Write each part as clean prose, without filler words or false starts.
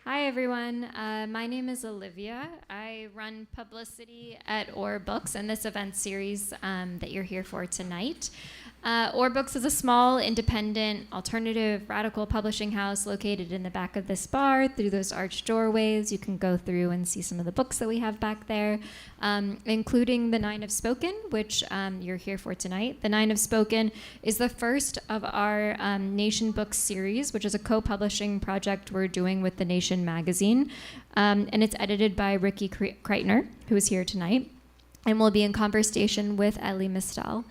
Hi, everyone. My name is Olivia. I run publicity at Or Books and this event series that you're here for tonight. Or Books is a small, independent, alternative, radical publishing house located in the back of this bar. Through those arched doorways, you can go through and see some of the books that we have back there, including The Nine Have Spoken, which you're here for tonight. The Nine Have Spoken is the first of our Nation Books series, which is a co-publishing project we're doing with The Nation magazine. And it's edited by Ricky Kreitner, who is here tonight. And we'll be in conversation with Elie Mystal.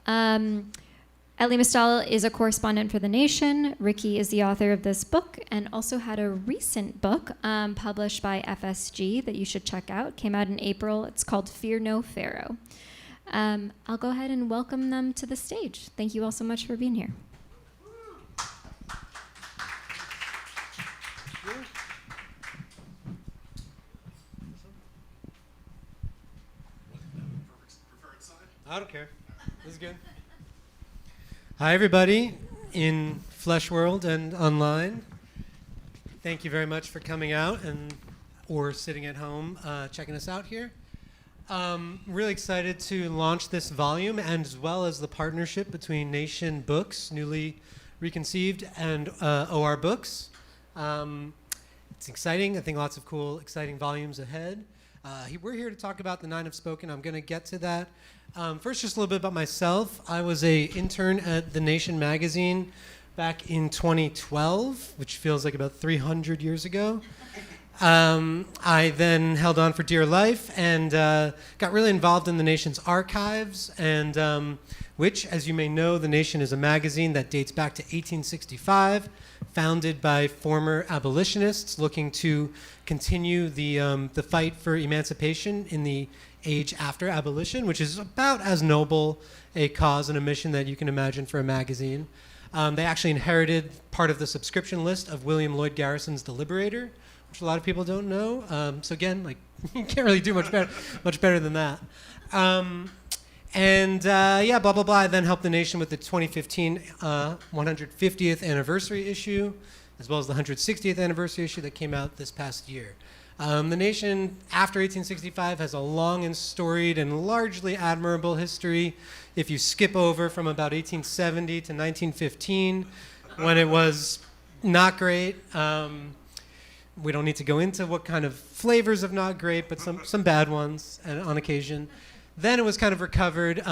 Elie Mystal is a correspondent for The Nation. Ricky is the author of this book and also had a recent book published by FSG that you should check out. Came out in April. It's called Fear No Pharaoh. I'll go ahead and welcome them to the stage. Thank you all so much for being here. I don't care. This is good. Hi, everybody in Flesh World and online. Thank you very much for coming out or sitting at home checking us out here. Really excited to launch this volume and as well as the partnership between Nation Books, newly reconceived, and OR Books. It's exciting. I think lots of cool, exciting volumes ahead. We're here to talk about The Nine Have Spoken. I'm going to get to that. First, just a little bit about myself. I was an intern at The Nation magazine back in 2012, which feels like about 300 years ago. I then held on for dear life and got really involved in The Nation's archives, and which, as you may know, The Nation is a magazine that dates back to 1865, founded by former abolitionists looking to continue the fight for emancipation in the age after abolition, which is about as noble a cause and a mission that you can imagine for a magazine. They actually inherited part of the subscription list of William Lloyd Garrison's The Liberator, which a lot of people don't know. So again, you can't really do much better than that. Blah, blah, blah. I then helped The Nation with the 2015 150th anniversary issue, as well as the 160th anniversary issue that came out this past year. The Nation, after 1865, has a long and storied and largely admirable history. If you skip over from about 1870 to 1915, when it was not great, we don't need to go into what kind of flavors of not great, but some bad ones on occasion. Then it was kind of recovered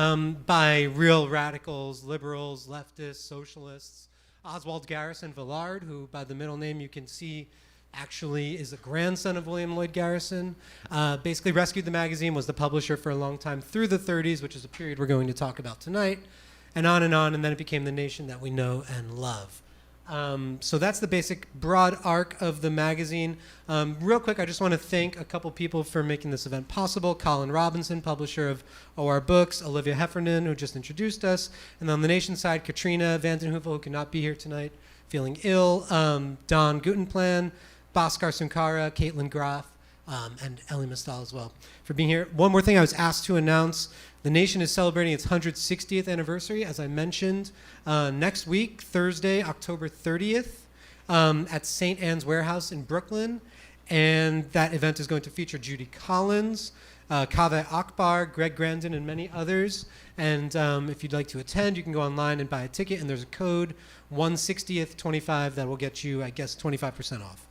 by real radicals, liberals, leftists, socialists. Oswald Garrison Villard, who by the middle name you can see actually is a grandson of William Lloyd Garrison, basically rescued the magazine, was the publisher for a long time through the 30s, which is a period we're going to talk about tonight, and on, and then it became The Nation that we know and love. So that's the basic broad arc of the magazine. Real quick, I just want to thank a couple people for making this event possible. Colin Robinson, publisher of OR Books, Olivia Heffernan, who just introduced us, and on the Nation side, Katrina Vandenhoevel, who could not be here tonight, feeling ill, Don Gutenplan, Bhaskar Sunkara, Caitlin Graff, and Elie Mystal as well for being here. One more thing I was asked to announce. The Nation is celebrating its 160th anniversary, as I mentioned, next week, Thursday, October 30th, at St. Anne's Warehouse in Brooklyn. And that event is going to feature Judy Collins, Kaveh Akbar, Greg Grandin, and many others. And if you'd like to attend, you can go online and buy a ticket. And there's a code 160th25 that will get you, I guess, 25% off.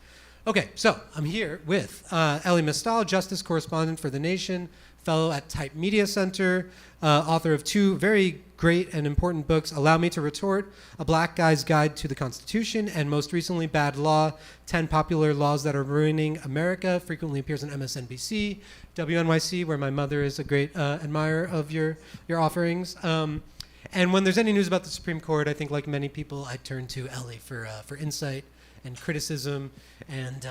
Okay, so I'm here with Elie Mystal, Justice Correspondent for The Nation, fellow at Type Media Center, author of two very great and important books, Allow Me to Retort, A Black Guy's Guide to the Constitution, and most recently, Bad Law, 10 Popular Laws That Are Ruining America, frequently appears on MSNBC, WNYC, where my mother is a great admirer of your offerings. And when there's any news about the Supreme Court, I think like many people, I turn to Elie for insight and criticism and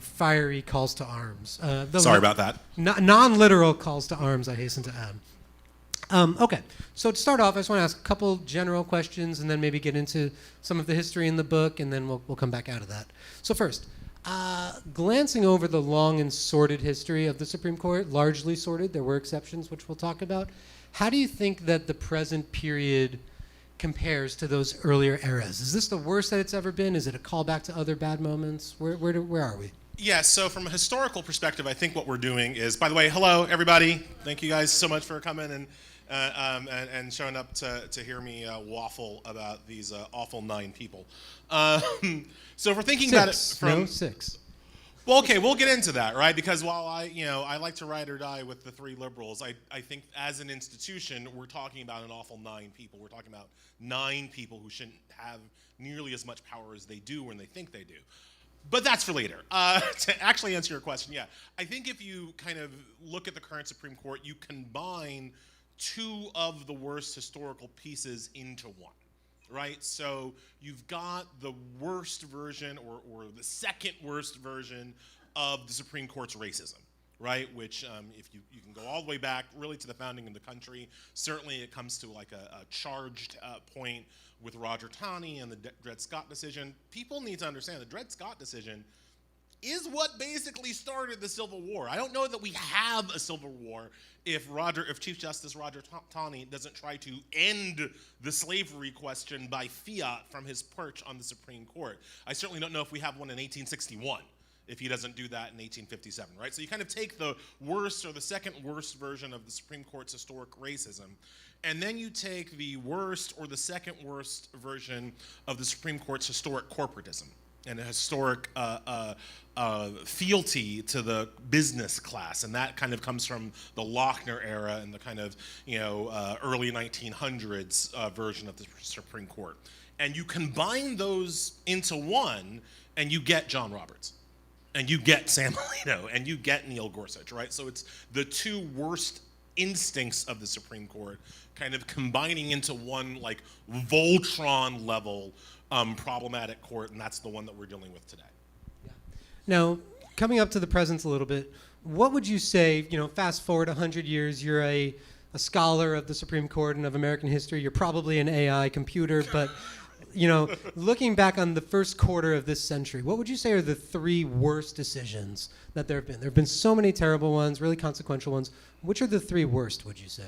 fiery calls to arms. Sorry about that. Non-literal calls to arms, I hasten to add. Okay, so to start off, I just want to ask a couple general questions and then maybe get into some of the history in the book, and then we'll come back out of that. So first, glancing over the long and sordid history of the Supreme Court, largely sordid, there were exceptions which we'll talk about, how do you think that the present period compares to those earlier eras? Is this the worst that it's ever been? Is it a callback to other bad moments? Where are we? Yeah, so from a historical perspective, I think what we're doing is, by the way, hello everybody. Thank you guys so much for coming and showing up to hear me waffle about these awful 9 people. So if we're thinking about it from six. Well, okay, we'll get into that, right? Because while I like to ride or die with the 3 liberals, I think as an institution, we're talking about an awful 9 people. We're talking about 9 people who shouldn't have nearly as much power as they do when they think they do. But that's for later. To actually answer your question, yeah. I think if you kind of look at the current Supreme Court, you combine 2 of the worst historical pieces into one, right? So you've got the worst version or the second worst version of the Supreme Court's racism, right? Which if you can go all the way back really to the founding of the country, certainly it comes to like a charged point with Roger Taney and the Dred Scott decision. People need to understand the Dred Scott decision is what basically started the Civil War. I don't know that we have a Civil War if Chief Justice Roger Taney doesn't try to end the slavery question by fiat from his perch on the Supreme Court. I certainly don't know if we have one in 1861 if he doesn't do that in 1857, right? So you kind of take the worst or the second worst version of the Supreme Court's historic racism, and then you take the worst or the second worst version of the Supreme Court's historic corporatism and a historic fealty to the business class, and that kind of comes from the Lochner era and the kind of early 1900s version of the Supreme Court. And you combine those into one, and you get John Roberts, and you get Sam Alito, and you get Neil Gorsuch, right? So it's the 2 worst instincts of the Supreme Court kind of combining into one like Voltron level problematic court, and that's the one that we're dealing with today. Yeah. Now, coming up to the present a little bit, what would you say, fast forward 100 years, you're a scholar of the Supreme Court and of American history, you're probably an AI computer, but looking back on the first quarter of this century, what would you say are the 3 worst decisions that there have been? There have been so many terrible ones, really consequential ones. Which are the 3 worst, would you say?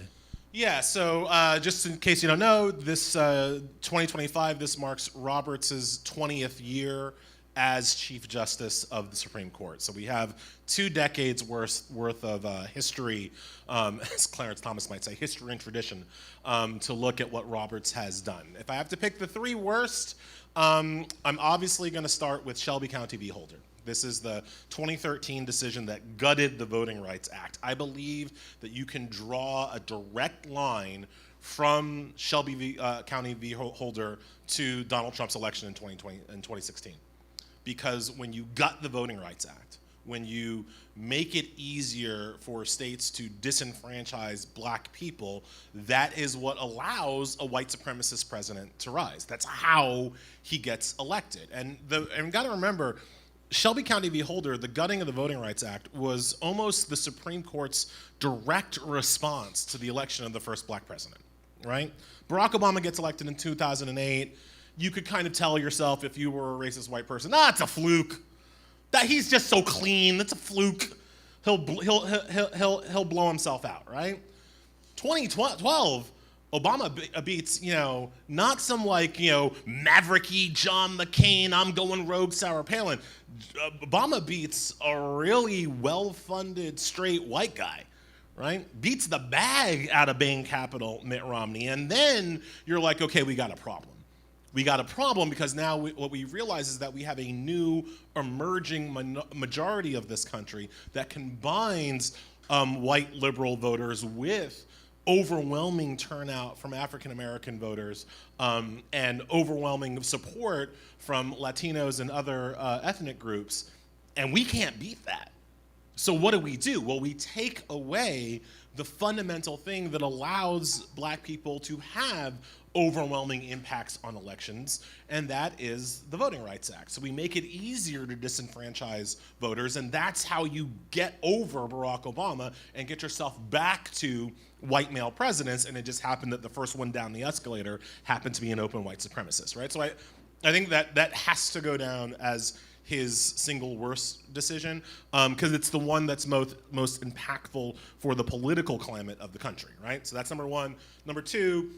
Yeah, so just in case you don't know, this 2025, this marks Roberts' 20th year as Chief Justice of the Supreme Court. So we have 2 decades worth of history, as Clarence Thomas might say, history and tradition, to look at what Roberts has done. If I have to pick the 3 worst, I'm obviously going to start with Shelby County v. Holder. This is the 2013 decision that gutted the Voting Rights Act. I believe that you can draw a direct line from Shelby County v. Holder to Donald Trump's election in 2016. Because when you gut the Voting Rights Act, when you make it easier for states to disenfranchise black people, that is what allows a white supremacist president to rise. That's how he gets elected. And we got to remember, Shelby County v. Holder, the gutting of the Voting Rights Act, was almost the Supreme Court's direct response to the election of the first black president, right? Barack Obama gets elected in 2008. You could kind of tell yourself, if you were a racist white person, it's a fluke. That he's just so clean. It's a fluke. He'll blow himself out, right? 2012. Obama beats, not some mavericky John McCain, I'm going rogue Sarah Palin. Obama beats a really well-funded straight white guy, right? Beats the bag out of Bain Capital Mitt Romney. And then you're like, okay, we got a problem. We got a problem because now what we realize is that we have a new emerging majority of this country that combines white liberal voters with overwhelming turnout from African American voters and overwhelming support from Latinos and other ethnic groups, and we can't beat that. So what do? Well, we take away the fundamental thing that allows black people to have overwhelming impacts on elections, and that is the Voting Rights Act. So we make it easier to disenfranchise voters, and that's how you get over Barack Obama and get yourself back to white male presidents, and it just happened that the first one down the escalator happened to be an open white supremacist, right? So I think that has to go down as his single worst decision, because it's the one that's most impactful for the political climate of the country, right? So that's number one. Number two,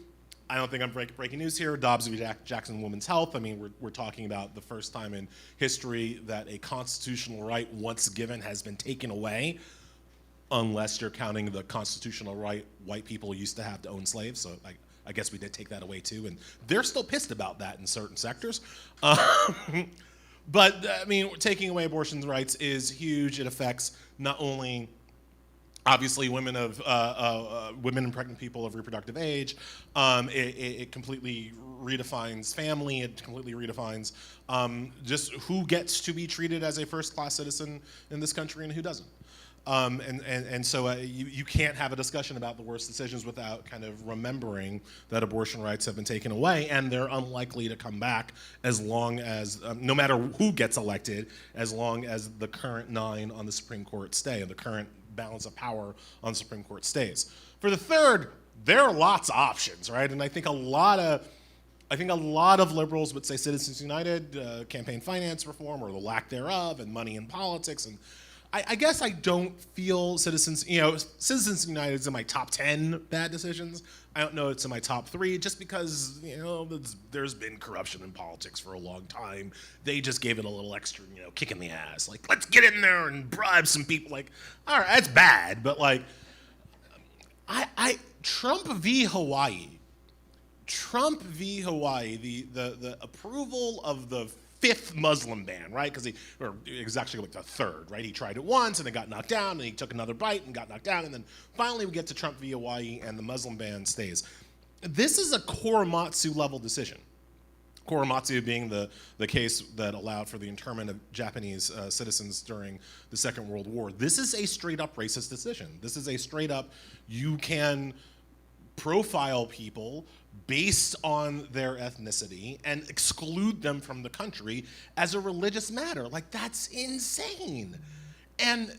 I don't think I'm breaking news here. Dobbs v. Jackson Women's Health. I mean, we're talking about the first time in history that a constitutional right once given has been taken away, unless you're counting the constitutional right white people used to have to own slaves. So I guess we did take that away too, and they're still pissed about that in certain sectors. But I mean, taking away abortion rights is huge. It affects not only obviously women and pregnant people of reproductive age. It completely redefines family. It completely redefines just who gets to be treated as a first-class citizen in this country and who doesn't. So you can't have a discussion about the worst decisions without kind of remembering that abortion rights have been taken away, and they're unlikely to come back as long as, no matter who gets elected, as long as the current 9 on the Supreme Court stay, and the current balance of power on the Supreme Court stays. For the third, there are lots of options, right? And I think a lot of liberals would say Citizens United, campaign finance reform, or the lack thereof, and money in politics, and I guess I don't feel Citizens United is in my top 10 bad decisions. I don't know it's in my top 3 just because, there's been corruption in politics for a long time. They just gave it a little extra, kick in the ass. Like, let's get in there and bribe some people. Like, all right, that's bad, but like, Trump v. Hawaii, the approval of the 5th Muslim ban, right? Because it was actually like the 3rd, right? He tried it once and it got knocked down, and he took another bite and got knocked down, and then finally we get to Trump v. Hawaii and the Muslim ban stays. This is a Korematsu level decision. Korematsu being the case that allowed for the internment of Japanese citizens during the Second World War. This is a straight up racist decision. This is a straight up, you can profile people based on their ethnicity and exclude them from the country as a religious matter. Like, that's insane. And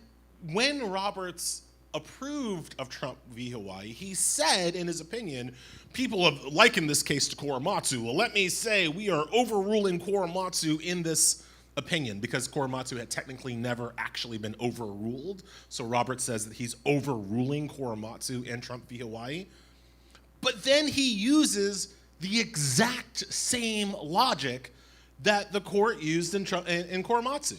when Roberts approved of Trump v. Hawaii, he said, in his opinion, people have likened this case to Korematsu. Well, let me say we are overruling Korematsu in this opinion, because Korematsu had technically never actually been overruled. So Roberts says that he's overruling Korematsu and Trump v. Hawaii. But then he uses the exact same logic that the court used in Korematsu.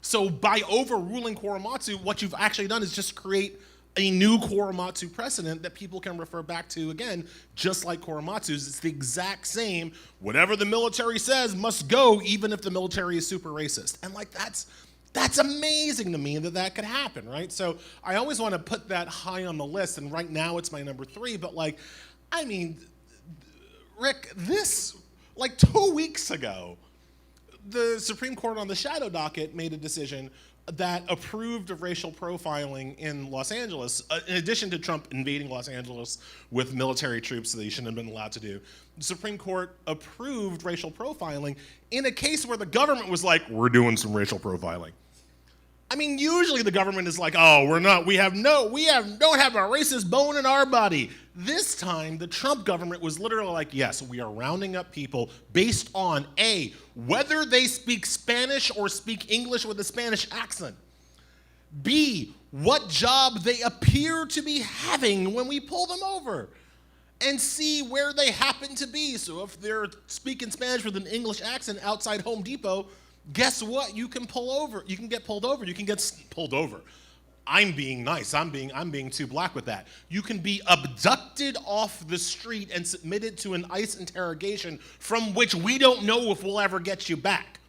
So by overruling Korematsu, what you've actually done is just create a new Korematsu precedent that people can refer back to again, just like Korematsu's. It's the exact same, whatever the military says must go, even if the military is super racist. And like, that's amazing to me that could happen, right? So I always want to put that high on the list, and right now it's my number 3, but like, I mean, Rick, this, like 2 weeks ago, the Supreme Court on the shadow docket made a decision that approved of racial profiling in Los Angeles, in addition to Trump invading Los Angeles with military troops that he shouldn't have been allowed to do. The Supreme Court approved racial profiling in a case where the government was like, we're doing some racial profiling. I mean, usually the government is like, oh, don't have a racist bone in our body. This time, the Trump government was literally like, yes, we are rounding up people based on A, whether they speak Spanish or speak English with a Spanish accent. B, what job they appear to be having when we pull them over. And C, where they happen to be. So if they're speaking Spanish with an English accent outside Home Depot, guess what? You can pull over. You can get pulled over. You can get pulled over. I'm being nice. I'm being too black with that. You can be abducted off the street and submitted to an ICE interrogation from which we don't know if we'll ever get you back.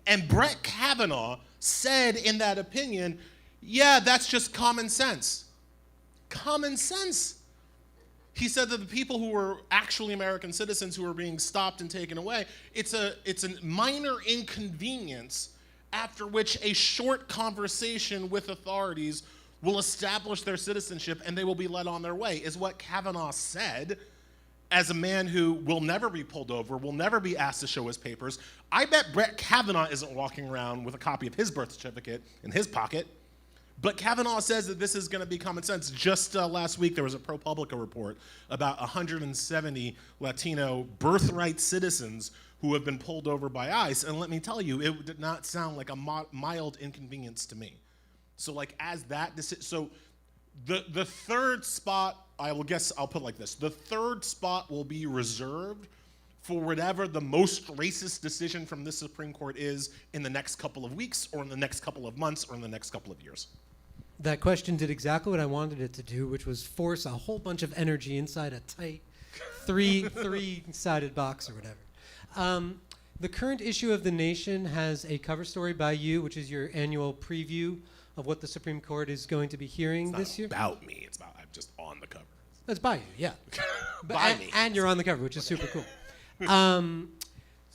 And Brett Kavanaugh said in that opinion, yeah, that's just common sense. Common sense. He said that the people who were actually American citizens who were being stopped and taken away, it's a minor inconvenience after which a short conversation with authorities will establish their citizenship and they will be led on their way, is what Kavanaugh said as a man who will never be pulled over, will never be asked to show his papers. I bet Brett Kavanaugh isn't walking around with a copy of his birth certificate in his pocket. But Kavanaugh says that this is going to be common sense. Just last week, there was a ProPublica report about 170 Latino birthright citizens who have been pulled over by ICE. And let me tell you, it did not sound like a mild inconvenience to me. So like as that, so The third spot, I'll put it like this. The third spot will be reserved for whatever the most racist decision from this Supreme Court is in the next couple of weeks or in the next couple of months or in the next couple of years. That question did exactly what I wanted it to do, which was force a whole bunch of energy inside a tight three-sided box or whatever. The current issue of The Nation has a cover story by you, which is your annual preview of what the Supreme Court is going to be hearing this year. It's not about me. It's about I'm just on the cover. That's by you, yeah. By me. And you're on the cover, which is super cool.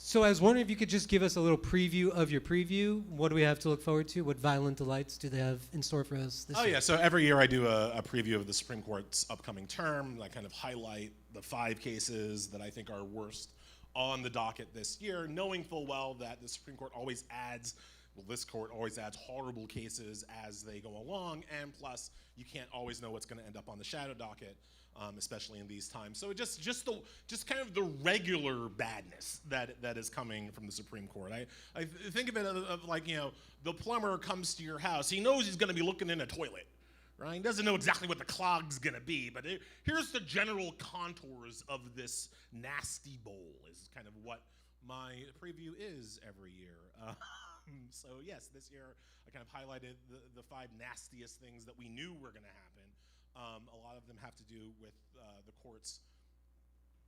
So I was wondering if you could just give us a little preview of your preview. What do we have to look forward to? What violent delights do they have in store for us this year? Oh, yeah. So every year I do a preview of the Supreme Court's upcoming term. I kind of highlight the 5 cases that I think are worst on the docket this year, knowing full well that the Supreme Court always adds, this court always adds horrible cases as they go along, and plus you can't always know what's going to end up on the shadow docket, especially in these times. So just kind of the regular badness that is coming from the Supreme Court. I think of it of like, the plumber comes to your house. He knows he's going to be looking in a toilet, right? He doesn't know exactly what the clog's going to be, but here's the general contours of this nasty bowl is kind of what my preview is every year. So yes, this year I kind of highlighted the 5 nastiest things that we knew were going to happen. A lot of them have to do with the court's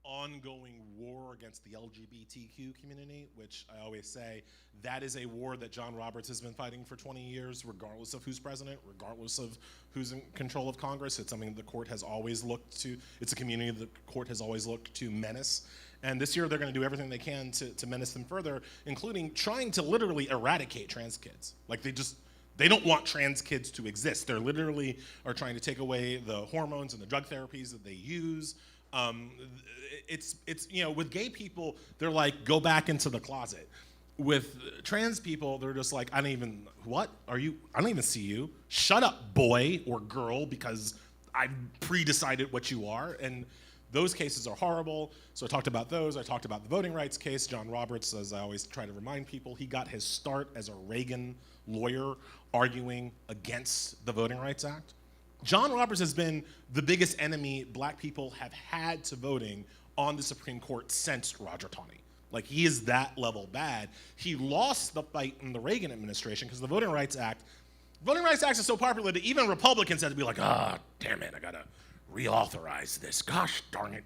ongoing war against the LGBTQ community, which I always say that is a war that John Roberts has been fighting for 20 years, regardless of who's president, regardless of who's in control of Congress. It's something the court has always looked to. It's a community the court has always looked to menace. And this year they're going to do everything they can to menace them further, including trying to literally eradicate trans kids. Like they don't want trans kids to exist. They're literally are trying to take away the hormones and the drug therapies that they use. It's with gay people, they're like, go back into the closet. With trans people, they're just like, I don't even see you. Shut up, boy or girl, because I've pre-decided what you are. And those cases are horrible. So I talked about those. I talked about the voting rights case. John Roberts, as I always try to remind people, he got his start as a Reagan lawyer arguing against the Voting Rights Act. John Roberts has been the biggest enemy black people have had to voting on the Supreme Court since Roger Taney. Like, he is that level bad. He lost the fight in the Reagan administration because the Voting Rights Act is so popular that even Republicans had to be like, damn it, I gotta reauthorize this. Gosh darn it.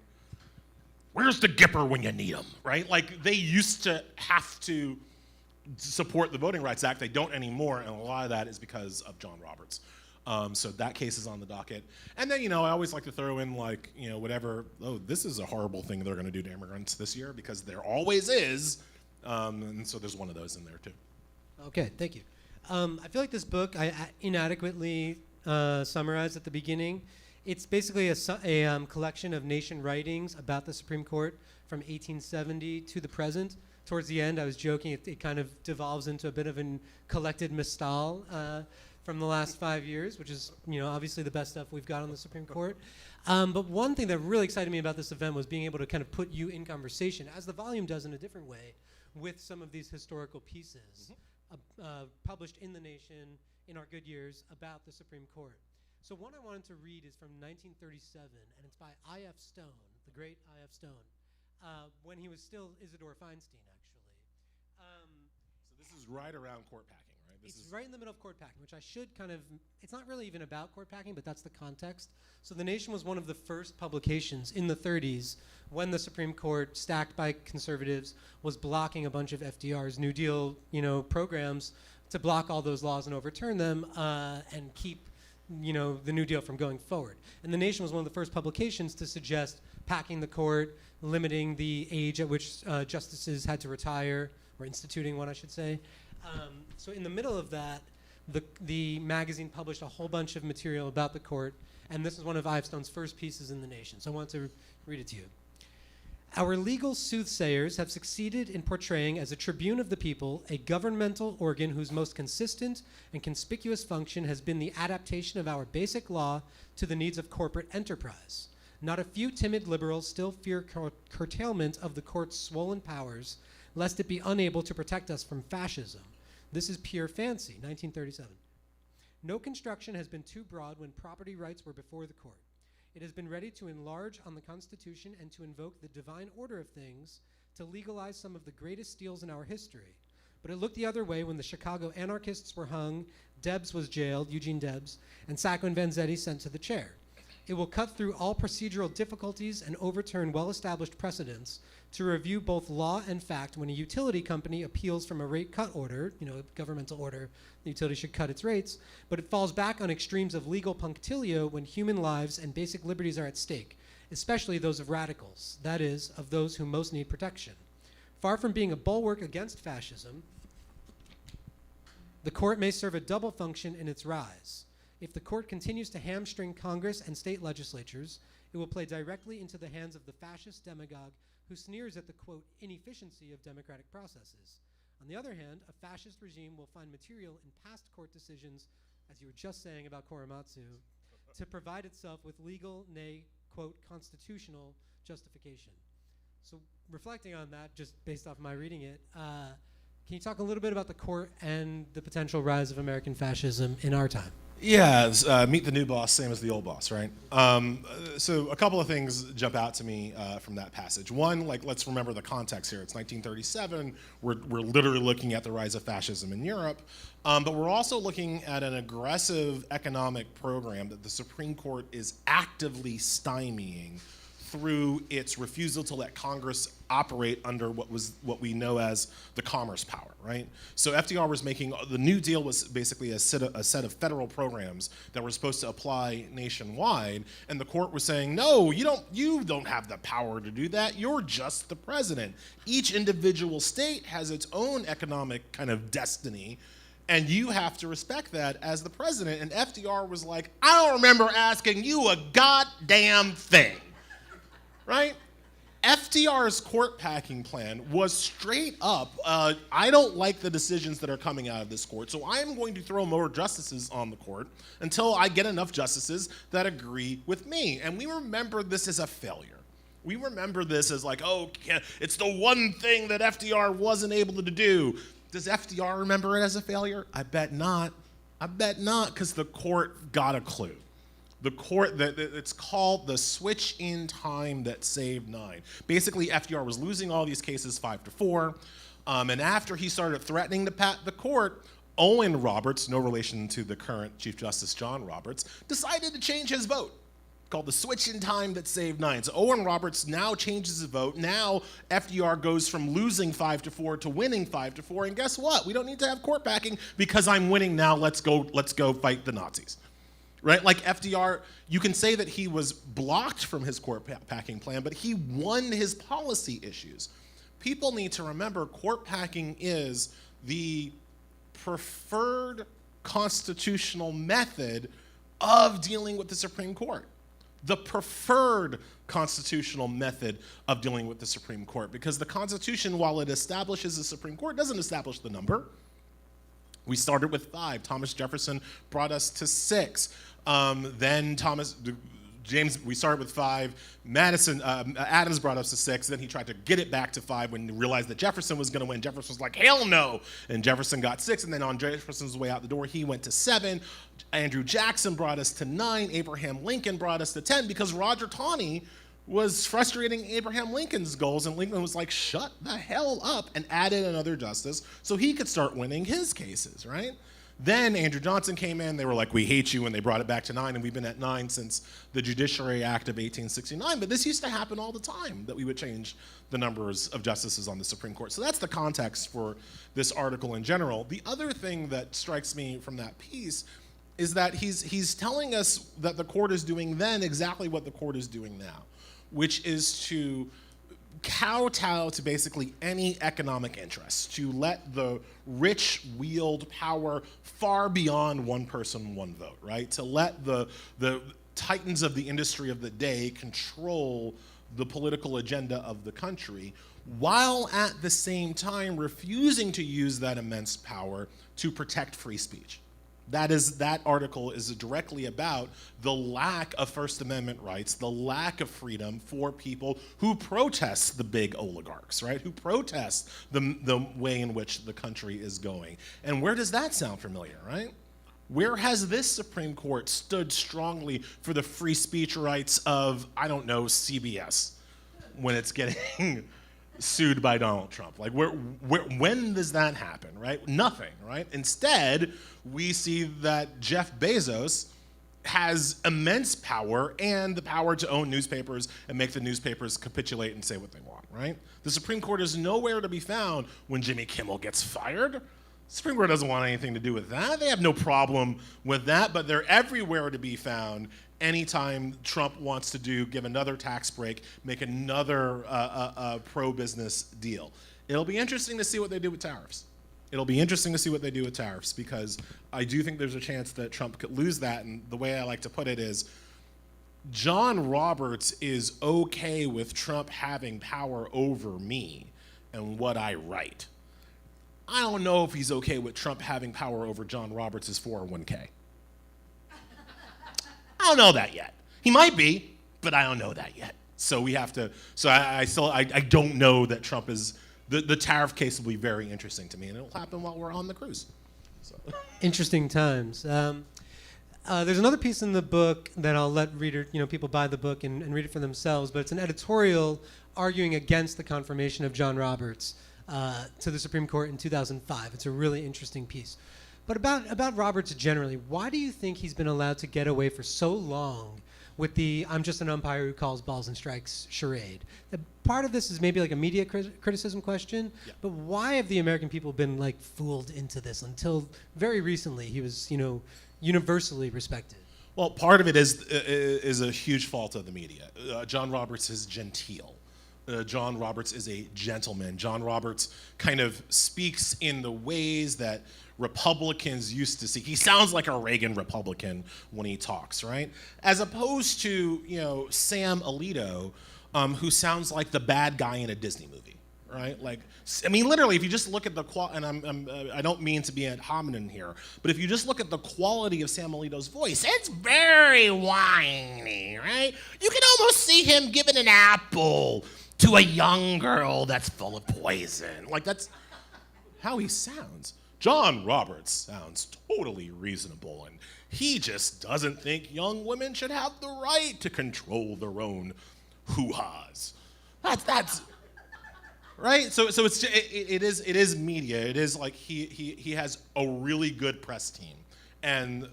Where's the Gipper when you need him, right? Like, they used to have to support the Voting Rights Act. They don't anymore, and a lot of that is because of John Roberts. So that case is on the docket. And then, I always like to throw in whatever, this is a horrible thing they're going to do to immigrants this year, because there always is. And so there's one of those in there too. Okay, thank you. I feel like this book I inadequately summarized at the beginning. It's basically a collection of nation writings about the Supreme Court from 1870 to the present. Towards the end, I was joking, it kind of devolves into a bit of a collected Mystal from the last 5 years, which is, obviously the best stuff we've got on the Supreme Court. But one thing that really excited me about this event was being able to kind of put you in conversation, as the volume does in a different way, with some of these historical pieces published in The Nation in our good years about the Supreme Court. So one I wanted to read is from 1937, and it's by I.F. Stone, the great I.F. Stone, when he was still Isidore Feinstein, actually. So this is right around court packing, right? It's right in the middle of court packing, which I should it's not really even about court packing, but that's the context. So The Nation was one of the first publications in the 30s when the Supreme Court, stacked by conservatives, was blocking a bunch of FDR's New Deal, programs to block all those laws and overturn them and keep the New Deal from going forward. And The Nation was one of the first publications to suggest packing the court, limiting the age at which justices had to retire, or instituting one, I should say. So in the middle of that, the magazine published a whole bunch of material about the court, and this is one of I.F. Stone's first pieces in The Nation. So I want to read it to you. Our legal soothsayers have succeeded in portraying as a tribune of the people a governmental organ whose most consistent and conspicuous function has been the adaptation of our basic law to the needs of corporate enterprise. Not a few timid liberals still fear curtailment of the court's swollen powers, lest it be unable to protect us from fascism. This is pure fancy, 1937. No construction has been too broad when property rights were before the court. It has been ready to enlarge on the Constitution and to invoke the divine order of things to legalize some of the greatest steals in our history. But it looked the other way when the Chicago anarchists were hung, Debs was jailed, Eugene Debs, and Sacco and Vanzetti sent to the chair. It will cut through all procedural difficulties and overturn well-established precedents to review both law and fact when a utility company appeals from a rate cut order, a governmental order, the utility should cut its rates, but it falls back on extremes of legal punctilio when human lives and basic liberties are at stake, especially those of radicals, that is, of those who most need protection. Far from being a bulwark against fascism, the court may serve a double function in its rise. If the court continues to hamstring Congress and state legislatures, it will play directly into the hands of the fascist demagogue who sneers at the, quote, inefficiency of democratic processes. On the other hand, a fascist regime will find material in past court decisions, as you were just saying about Korematsu, to provide itself with legal, nay, quote, constitutional justification. So reflecting on that, just based off my reading it, can you talk a little bit about the court and the potential rise of American fascism in our time? Yeah, meet the new boss, same as the old boss, right? So a couple of things jump out to me from that passage. One, let's remember the context here. It's 1937. We're literally looking at the rise of fascism in Europe, but we're also looking at an aggressive economic program that the Supreme Court is actively stymieing through its refusal to let Congress operate under what we know as the commerce power, right? So FDR was making, the New Deal was basically a set of federal programs that were supposed to apply nationwide, and the court was saying, no, you don't have the power to do that, you're just the president. Each individual state has its own economic kind of destiny, and you have to respect that as the president. And FDR was like, I don't remember asking you a goddamn thing. Right? FDR's court packing plan was straight up, I don't like the decisions that are coming out of this court, so I am going to throw more justices on the court until I get enough justices that agree with me. And we remember this as a failure. We remember this as it's the one thing that FDR wasn't able to do. Does FDR remember it as a failure? I bet not. I bet not, because the court got a clue. The court, it's called the switch in time that saved 9. Basically, FDR was losing all these cases 5-4, and after he started threatening to pat the court, Owen Roberts, no relation to the current Chief Justice John Roberts, decided to change his vote, called the switch in time that saved 9. So Owen Roberts now changes his vote. Now FDR goes from losing 5-4 to winning 5-4, and guess what? We don't need to have court packing because I'm winning now. Let's go fight the Nazis. Right? Like FDR, you can say that he was blocked from his court packing plan, but he won his policy issues. People need to remember court packing is the preferred constitutional method of dealing with the Supreme Court. The preferred constitutional method of dealing with the Supreme Court, because the Constitution, while it establishes the Supreme Court, doesn't establish the number. We started with 5. Thomas Jefferson brought us to 6. Then we started with 5. Adams brought us to 6. Then he tried to get it back to 5 when he realized that Jefferson was going to win. Jefferson was like, hell no. And Jefferson got 6. And then on Jefferson's way out the door, he went to 7. Andrew Jackson brought us to 9. Abraham Lincoln brought us to 10 because Roger Taney was frustrating Abraham Lincoln's goals, and Lincoln was like, shut the hell up, and added another justice so he could start winning his cases, right? Then Andrew Johnson came in, they were like, we hate you, and they brought it back to 9, and we've been at 9 since the Judiciary Act of 1869, but this used to happen all the time, that we would change the numbers of justices on the Supreme Court. So that's the context for this article in general. The other thing that strikes me from that piece is that he's telling us that the court is doing then exactly what the court is doing now, which is to kowtow to basically any economic interest, to let the rich wield power far beyond one person, one vote, right? To let the titans of the industry of the day control the political agenda of the country, while at the same time refusing to use that immense power to protect free speech. That article is directly about the lack of First Amendment rights, the lack of freedom for people who protest the big oligarchs, right? Who protest the way in which the country is going. And where does that sound familiar, right? Where has this Supreme Court stood strongly for the free speech rights of, I don't know, CBS when it's getting sued by Donald Trump? Like, when does that happen, right? Nothing, right? Instead, we see that Jeff Bezos has immense power and the power to own newspapers and make the newspapers capitulate and say what they want, right? The Supreme Court is nowhere to be found when Jimmy Kimmel gets fired. The Supreme Court doesn't want anything to do with that. They have no problem with that, but they're everywhere to be found anytime Trump wants to give another tax break, make another pro-business deal. It'll be interesting to see what they do with tariffs. It'll be interesting to see what they do with tariffs, because I do think there's a chance that Trump could lose that, and the way I like to put it is John Roberts is okay with Trump having power over me and what I write. I don't know if he's okay with Trump having power over John Roberts' 401k. I don't know that yet. He might be, but I don't know that yet. So we have to, I don't know that Trump is, the tariff case will be very interesting to me, and it'll happen while we're on the cruise. So. Interesting times. There's another piece in the book that I'll let people buy the book and read it for themselves, but it's an editorial arguing against the confirmation of John Roberts to the Supreme Court in 2005. It's a really interesting piece. But about Roberts generally, why do you think he's been allowed to get away for so long with the "I'm just an umpire who calls balls and strikes" charade? Part of this is maybe like a media criticism question, yeah. But why have the American people been like fooled into this until very recently? He was, universally respected. Well, part of it is a huge fault of the media. John Roberts is genteel. John Roberts is a gentleman. John Roberts kind of speaks in the ways that Republicans used to see. He sounds like a Reagan Republican when he talks, right? As opposed to, Sam Alito, who sounds like the bad guy in a Disney movie, right? Like, I mean, literally, if you just look at the I don't mean to be ad hominem here, but if you just look at the quality of Sam Alito's voice, it's very whiny, right? You can almost see him giving an apple to a young girl that's full of poison. Like, that's how he sounds. John Roberts sounds totally reasonable, and he just doesn't think young women should have the right to control their own hoo-has. That's right. So it is media. It is like he has a really good press team, and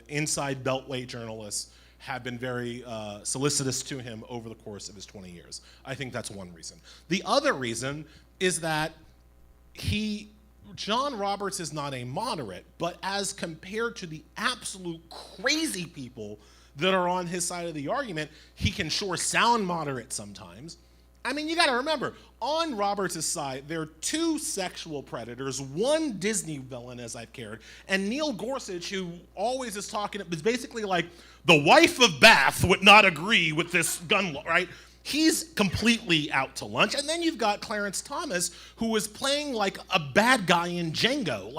inside Beltway journalists have been very solicitous to him over the course of his 20 years. I think that's one reason. The other reason is that John Roberts is not a moderate, but as compared to the absolute crazy people that are on his side of the argument, he can sure sound moderate sometimes. I mean, you got to remember, on Roberts' side, there are two sexual predators, one Disney villain, as I've cared, and Neil Gorsuch, who always is talking, is basically like, the wife of Bath would not agree with this gun law, right? He's completely out to lunch. And then you've got Clarence Thomas, who is playing like a bad guy in Django.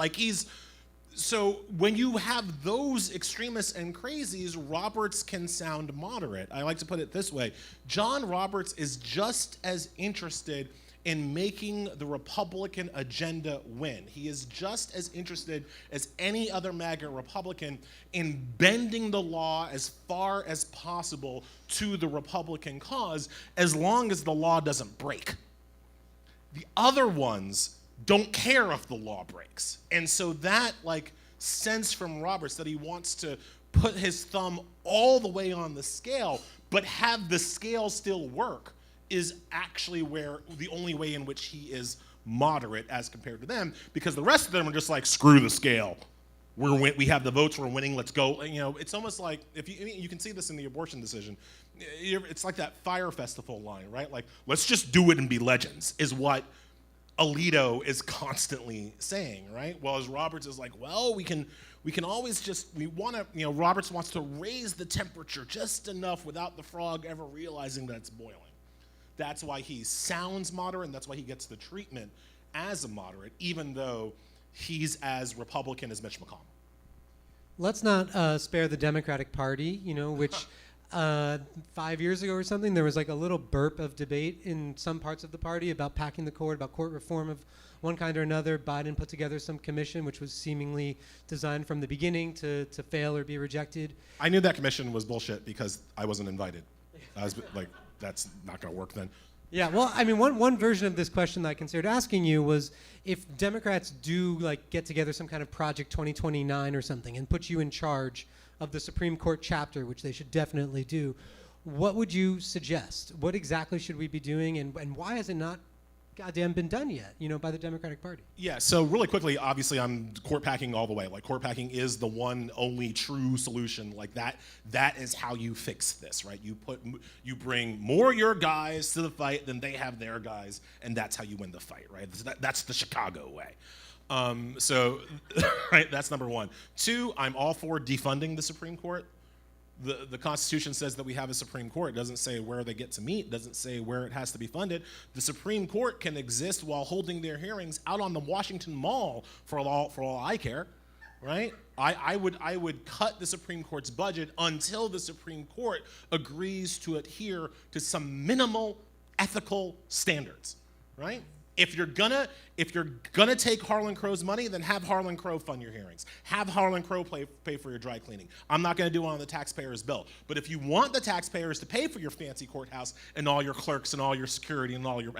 So when you have those extremists and crazies, Roberts can sound moderate. I like to put it this way. John Roberts is just as interested in making the Republican agenda win. He is just as interested as any other MAGA Republican in bending the law as far as possible to the Republican cause, as long as the law doesn't break. The other ones don't care if the law breaks. And so that sense from Roberts that he wants to put his thumb all the way on the scale, but have the scale still work, is actually the only way in which he is moderate as compared to them, because the rest of them are just like, screw the scale. We have the votes, we're winning, let's go. It's almost like, you can see this in the abortion decision. It's like that Fire Festival line, right? Like, let's just do it and be legends, is what Alito is constantly saying, right? Well, as Roberts is like, well, we can always Roberts wants to raise the temperature just enough without the frog ever realizing that it's boiling. That's why he sounds moderate, and that's why he gets the treatment as a moderate, even though he's as Republican as Mitch McConnell. Let's not spare the Democratic Party, which 5 years ago or something, there was like a little burp of debate in some parts of the party about packing the court, about court reform of one kind or another. Biden put together some commission which was seemingly designed from the beginning to fail or be rejected. I knew that commission was bullshit because I wasn't invited. I was like, that's not going to work then. Yeah, well, I mean, one version of this question that I considered asking you was if Democrats do like get together some kind of Project 2029 or something and put you in charge of the Supreme Court chapter, which they should definitely do, what would you suggest? What exactly should we be doing, and why has it not goddamn been done yet, by the Democratic Party? Yeah, so really quickly, obviously I'm court packing all the way. Like, court packing is the one only true solution. Like, that is how you fix this, right? You bring more your guys to the fight than they have their guys, and that's how you win the fight, right? That's the Chicago way. So, right, that's number one. Two, I'm all for defunding the Supreme Court. The Constitution says that we have a Supreme Court. It doesn't say where they get to meet. It doesn't say where it has to be funded. The Supreme Court can exist while holding their hearings out on the Washington Mall for all I care, right? I would cut the Supreme Court's budget until the Supreme Court agrees to adhere to some minimal ethical standards, right? If you're gonna take Harlan Crow's money, then have Harlan Crow fund your hearings. Have Harlan Crow pay for your dry cleaning. I'm not gonna do it on the taxpayer's bill. But if you want the taxpayers to pay for your fancy courthouse and all your clerks and all your security and all your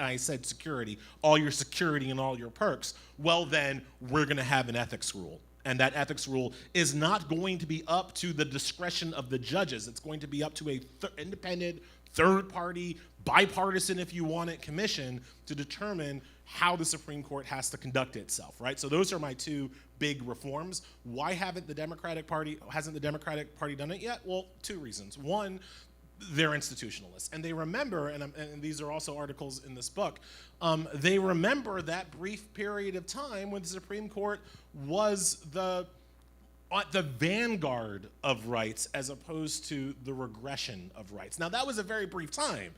security and all your perks, well then we're gonna have an ethics rule. And that ethics rule is not going to be up to the discretion of the judges. It's going to be up to a independent, third-party, bipartisan, if you want it, commission to determine how the Supreme Court has to conduct itself, right? So those are my two big reforms. Why hasn't the Democratic Party done it yet? Well, two reasons. One, they're institutionalists, and they remember, and these are also articles in this book, they remember that brief period of time when the Supreme Court was the vanguard of rights as opposed to the regression of rights. Now, that was a very brief time.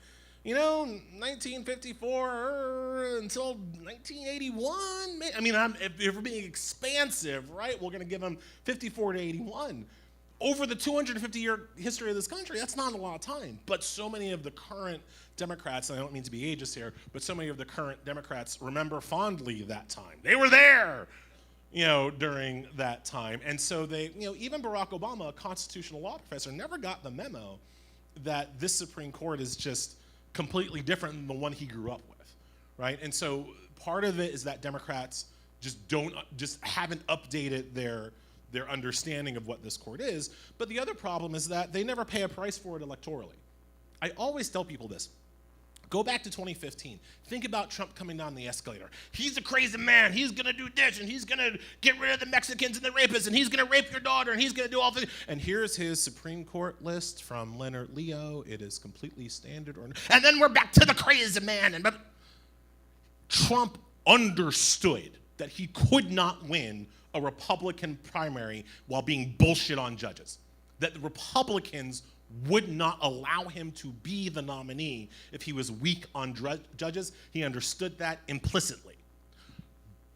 1954 until 1981. I mean, if we're being expansive, right, we're going to give them 54 to 81. Over the 250-year history of this country, that's not a lot of time. But so many of the current Democrats, and I don't mean to be ageist here, but so many of the current Democrats remember fondly that time. They were there, during that time. And so they, even Barack Obama, a constitutional law professor, never got the memo that this Supreme Court is just completely different than the one he grew up with, right? And so part of it is that Democrats just haven't updated their understanding of what this court is. But the other problem is that they never pay a price for it electorally. I always tell people this. Go back to 2015. Think about Trump coming down the escalator. He's a crazy man. He's going to do this, and he's going to get rid of the Mexicans and the rapists, and he's going to rape your daughter, and he's going to do all this. And here's his Supreme Court list from Leonard Leo. It is completely standard. And then we're back to the crazy man. But Trump understood that he could not win a Republican primary while being bullshit on judges. That the Republicans would not allow him to be the nominee if he was weak on judges. He understood that implicitly.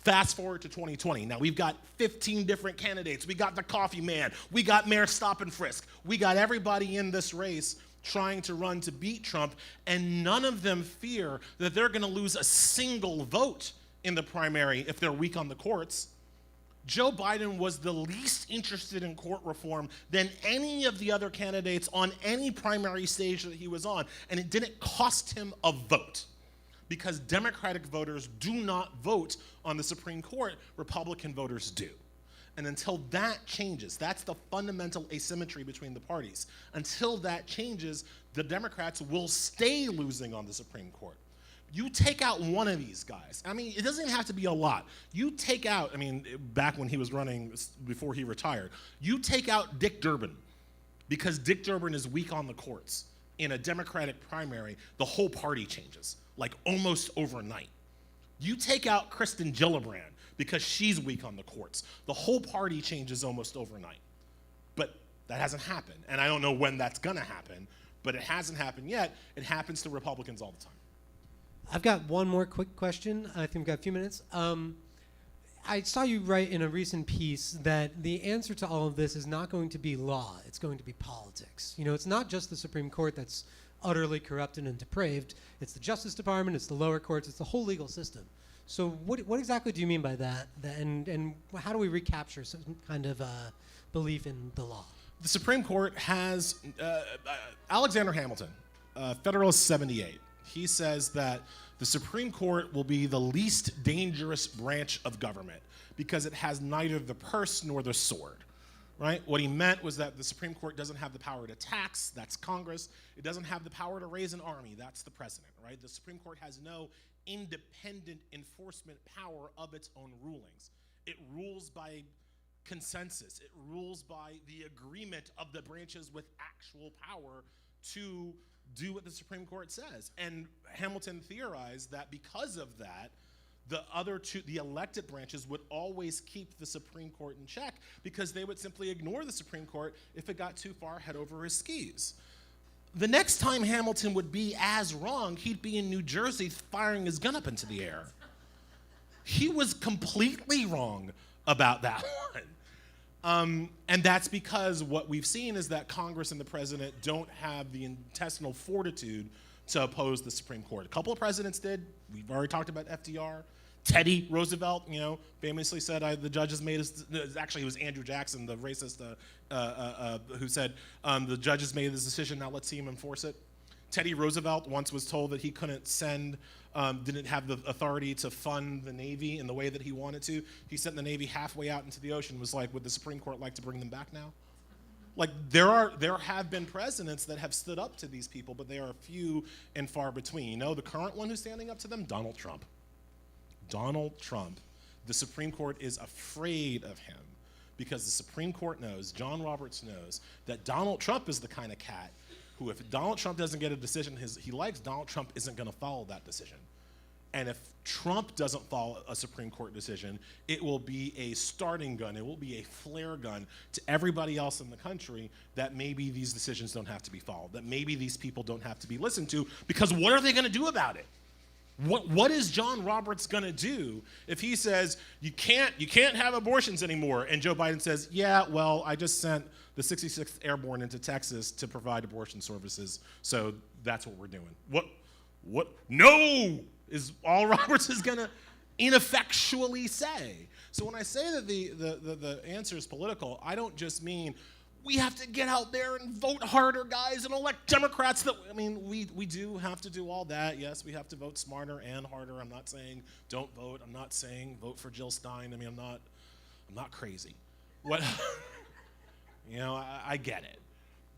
Fast forward to 2020. Now we've got 15 different candidates. We got the coffee man. We got Mayor Stop and Frisk. We got everybody in this race trying to run to beat Trump, and none of them fear that they're going to lose a single vote in the primary if they're weak on the courts. Joe Biden was the least interested in court reform than any of the other candidates on any primary stage that he was on, and it didn't cost him a vote because Democratic voters do not vote on the Supreme Court, Republican voters do. And until that changes, that's the fundamental asymmetry between the parties. Until that changes, the Democrats will stay losing on the Supreme Court. You take out one of these guys. I mean, it doesn't even have to be a lot. You take out, back when he was running, before he retired, you take out Dick Durbin because Dick Durbin is weak on the courts. In a Democratic primary, the whole party changes, like almost overnight. You take out Kristen Gillibrand because she's weak on the courts. The whole party changes almost overnight. But that hasn't happened, and I don't know when that's gonna happen, but it hasn't happened yet. It happens to Republicans all the time. I've got one more quick question. I think we've got a few minutes. I saw you write in a recent piece that the answer to all of this is not going to be law, it's going to be politics. You know, it's not just the Supreme Court that's utterly corrupted and depraved, it's the Justice Department, it's the lower courts, it's the whole legal system. So what exactly do you mean by that? And how do we recapture some kind of belief in the law? The Supreme Court has Alexander Hamilton, Federalist 78. He says that the Supreme Court will be the least dangerous branch of government because it has neither the purse nor the sword. Right? What he meant was that the Supreme Court doesn't have the power to tax, that's Congress. It doesn't have the power to raise an army, that's the president. Right? The Supreme Court has no independent enforcement power of its own rulings. It rules by consensus. It rules by the agreement of the branches with actual power to do what the Supreme Court says. And Hamilton theorized that because of that, the other two, the elected branches, would always keep the Supreme Court in check because they would simply ignore the Supreme Court if it got too far head over his skis. The next time Hamilton would be as wrong, he'd be in New Jersey firing his gun up into the air. He was completely wrong about that one. And that's because what we've seen is that Congress and the president don't have the intestinal fortitude to oppose the Supreme Court. A couple of presidents did. We've already talked about FDR. Teddy Roosevelt, famously said the judges made us. Actually, it was Andrew Jackson, the racist, who said the judges made this decision. Now let's see him enforce it. Teddy Roosevelt once was told that he couldn't didn't have the authority to fund the Navy in the way that he wanted to. He sent the Navy halfway out into the ocean. Was like, would the Supreme Court like to bring them back now? Like there have been presidents that have stood up to these people, but they are few and far between. The current one who's standing up to them, Donald Trump. Donald Trump. The Supreme Court is afraid of him because the Supreme Court knows, John Roberts knows, that Donald Trump is the kind of cat who, if Donald Trump doesn't get a decision he likes, Donald Trump isn't going to follow that decision. And if Trump doesn't follow a Supreme Court decision, it will be a starting gun, it will be a flare gun to everybody else in the country that maybe these decisions don't have to be followed, that maybe these people don't have to be listened to, because what are they going to do about it? What is John Roberts going to do if he says, you can't have abortions anymore, and Joe Biden says, yeah, well, I just sent the 66th Airborne into Texas to provide abortion services, so that's what we're doing. What? No! Is all Roberts is going to ineffectually say. So when I say that the answer is political, I don't just mean we have to get out there and vote harder, guys, and elect Democrats. We do have to do all that. Yes, we have to vote smarter and harder. I'm not saying don't vote. I'm not saying vote for Jill Stein. I'm not crazy. What? I get it.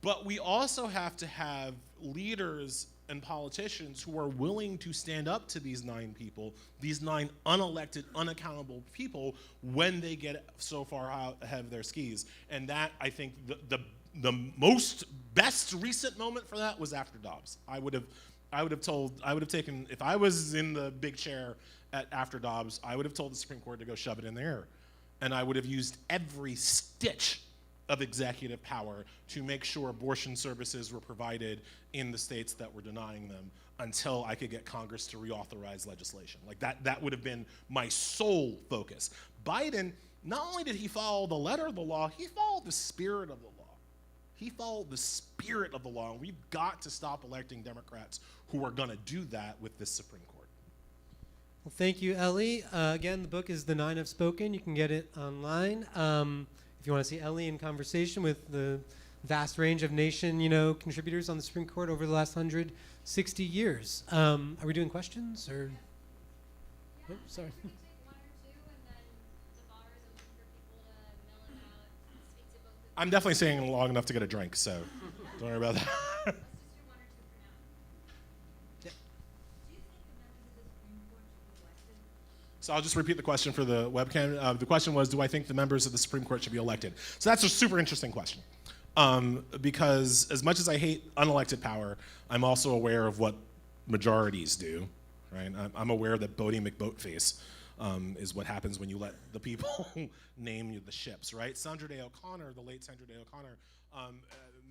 But we also have to have leaders and politicians who are willing to stand up to these 9 people, these 9 unelected, unaccountable people, when they get so far out ahead of their skis. And that, I think, the most best recent moment for that was after Dobbs. I would have taken, if I was in the big chair after Dobbs, I would have told the Supreme Court to go shove it in the air. And I would have used every stitch of executive power to make sure abortion services were provided in the states that were denying them until I could get Congress to reauthorize legislation. Like that would have been my sole focus. Biden, not only did he follow the letter of the law, he followed the spirit of the law. He followed the spirit of the law, and we've got to stop electing Democrats who are going to do that with this Supreme Court. Well, thank you, Elie. Again, the book is The 9 Have Spoken. You can get it online. If you want to see Elie in conversation with the vast range of nation, contributors on the Supreme Court over the last 160 years. Are we doing questions or? Yeah, sorry. We take one or two, and then the bar is open for people to mill it out, speak to both of them. I'm definitely staying long enough to get a drink, so don't worry about that. Let's just do one or two for now. Yeah. Do you think the members of the Supreme Court should be elected? So I'll just repeat the question for the webcam. The question was, do I think the members of the Supreme Court should be elected? So that's a super interesting question. Because as much as I hate unelected power, I'm also aware of what majorities do, right? I'm aware that Bodie McBoatface is what happens when you let the people name the ships, right? Sandra Day O'Connor, the late Sandra Day O'Connor,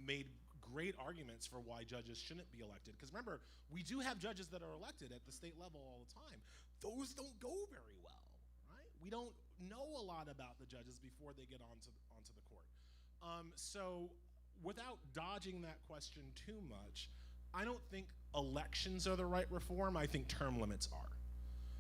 made great arguments for why judges shouldn't be elected. Because remember, we do have judges that are elected at the state level all the time. Those don't go very well, right? know a lot about the judges before they get onto the court. So without dodging that question too much, I don't think elections are the right reform. I think term limits are.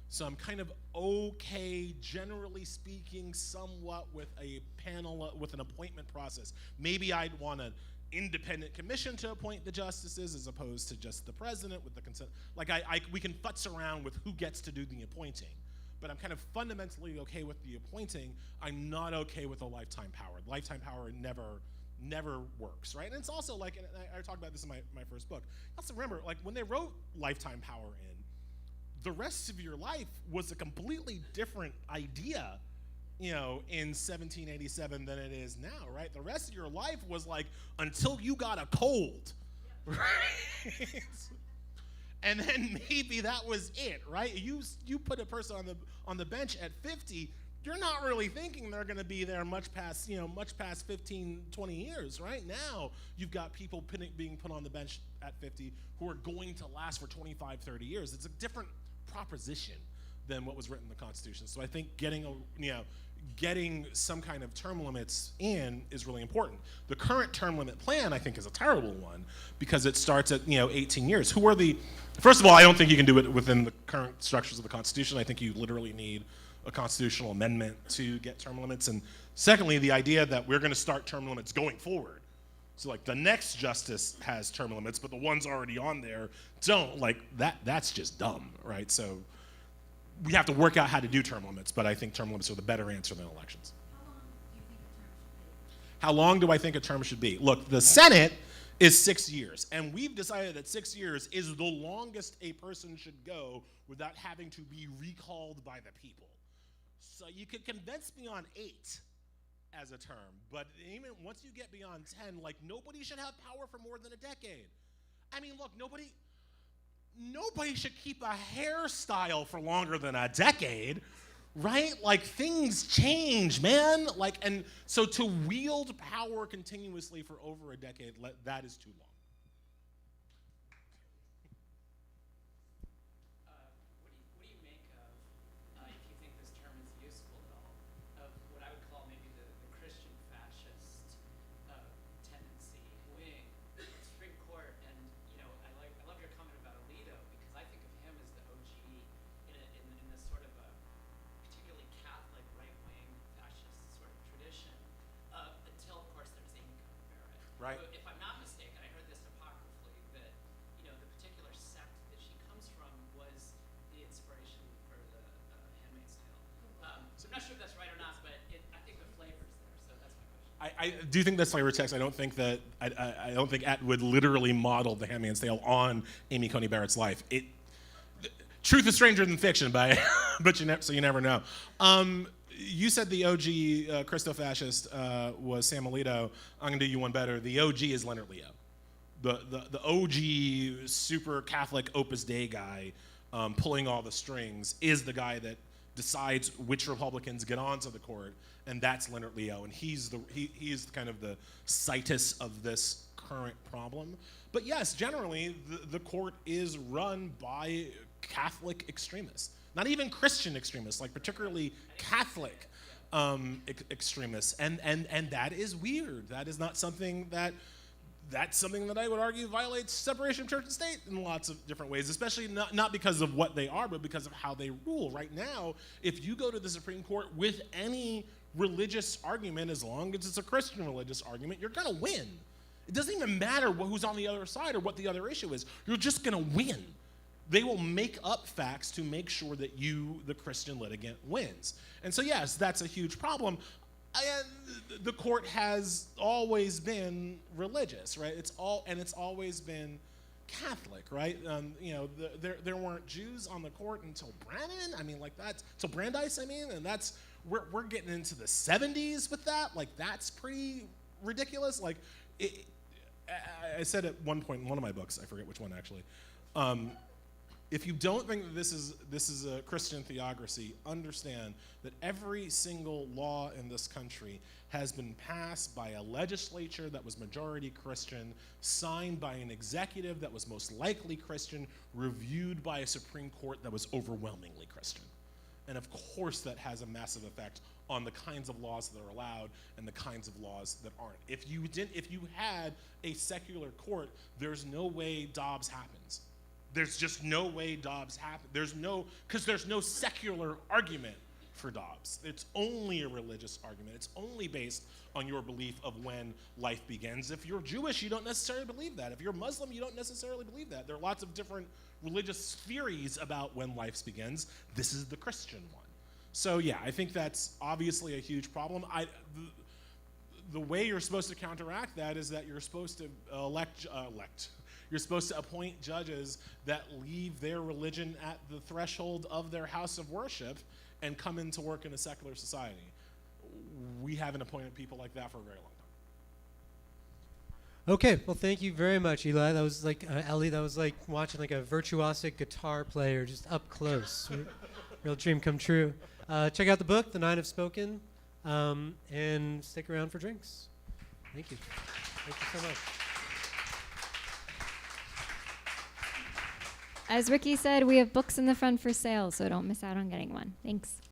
So I'm kind of okay, generally speaking, somewhat with a panel, with an appointment process. Maybe I'd want an independent commission to appoint the justices as opposed to just the president with the consent. Like we can futz around with who gets to do the appointing, but I'm kind of fundamentally okay with the appointing. I'm not okay with the lifetime power. Lifetime power never works, right? And it's also like, and I talked about this in my first book. Also remember, like when they wrote lifetime power in, the rest of your life was a completely different idea, in 1787 than it is now, right? The rest of your life was like until you got a cold, right? And then maybe that was it, right? You put a person on the bench at 50, you're not really thinking they're going to be there much past 15, 20 years, right? Now you've got people being put on the bench at 50 who are going to last for 25, 30 years. It's a different proposition than what was written in the Constitution. So I think getting some kind of term limits in is really important. The current term limit plan, I think, is a terrible one because it starts at 18 years. First of all, I don't think you can do it within the current structures of the Constitution. I think you literally need a constitutional amendment to get term limits. And secondly, the idea that we're going to start term limits going forward. So like the next justice has term limits, but the ones already on there don't. Like that's just dumb, right? So we have to work out how to do term limits, but I think term limits are the better answer than elections. How long do you think a term should be? How long do I think a term should be? Look, the Senate is 6 years, and we've decided that 6 years is the longest a person should go without having to be recalled by the people. So you could convince me on 8 as a term, but even once you get beyond 10, like nobody should have power for more than a decade. I mean, look, nobody should keep a hairstyle for longer than a decade, right? Like things change, man. Like, and so to wield power continuously for over a decade, that is too long. What do you make of, if you think this term is useful at all, of what I would call maybe the Christian fascist tendency wing of the Supreme Court? And I love your comment about Alito because I think of him as the OG in this sort of a particularly Catholic right-wing fascist sort of tradition. Until of course there's Amy Coney Barrett. Right. But if I'm not mistaken, I heard this apocryphally that the particular sect that she comes from was the inspiration for the Handmaid's Tale. So I'm not sure if that's right or not, but I think the flavor's there. So that's my question. I do think that's flavor text. I don't think Atwood literally modeled The Handmaid's Tale on Amy Coney Barrett's life. Truth is stranger than fiction, but so you never know. You said the OG Christo-fascist was Sam Alito. I'm gonna do you one better. The OG is Leonard Leo. The OG super Catholic Opus Dei guy pulling all the strings is the guy that decides which Republicans get onto the court, and that's Leonard Leo, and he is kind of the situs of this current problem. But yes, generally the court is run by Catholic extremists, not even Christian extremists, like particularly Catholic extremists, and that is weird. That is not something that's something that I would argue violates separation of church and state in lots of different ways, especially not because of what they are, but because of how they rule. Right now, if you go to the Supreme Court with any religious argument, as long as it's a Christian religious argument, you're gonna win. It doesn't even matter who's on the other side or what the other issue is. You're just gonna win. They will make up facts to make sure that you, the Christian litigant, wins. And so yes, that's a huge problem. The court has always been religious, right? It's always been Catholic, right? There weren't Jews on the court until Brannon. I mean, like that's till Brandeis. I mean, and that's we're getting into the 70s with that. Like that's pretty ridiculous. Like I said at one point in one of my books, I forget which one actually. If you don't think that this is a Christian theocracy, understand that every single law in this country has been passed by a legislature that was majority Christian, signed by an executive that was most likely Christian, reviewed by a Supreme Court that was overwhelmingly Christian. And of course that has a massive effect on the kinds of laws that are allowed and the kinds of laws that aren't. If you had a secular court, there's no way Dobbs happens. There's just no way Dobbs happens. There's no secular argument for Dobbs. It's only a religious argument. It's only based on your belief of when life begins. If you're Jewish, you don't necessarily believe that. If you're Muslim, you don't necessarily believe that. There are lots of different religious theories about when life begins. This is the Christian one. So yeah, I think that's obviously a huge problem. The way you're supposed to counteract that is that you're supposed to You're supposed to appoint judges that leave their religion at the threshold of their house of worship and come into work in a secular society. We haven't appointed people like that for a very long time. Okay, well, thank you very much, Eli. That was like Elie. That was like watching like a virtuosic guitar player just up close. Real dream come true. Check out the book, The Nine Have Spoken, and stick around for drinks. Thank you. Thank you so much. As Ricky said, we have books in the front for sale, so don't miss out on getting one. Thanks.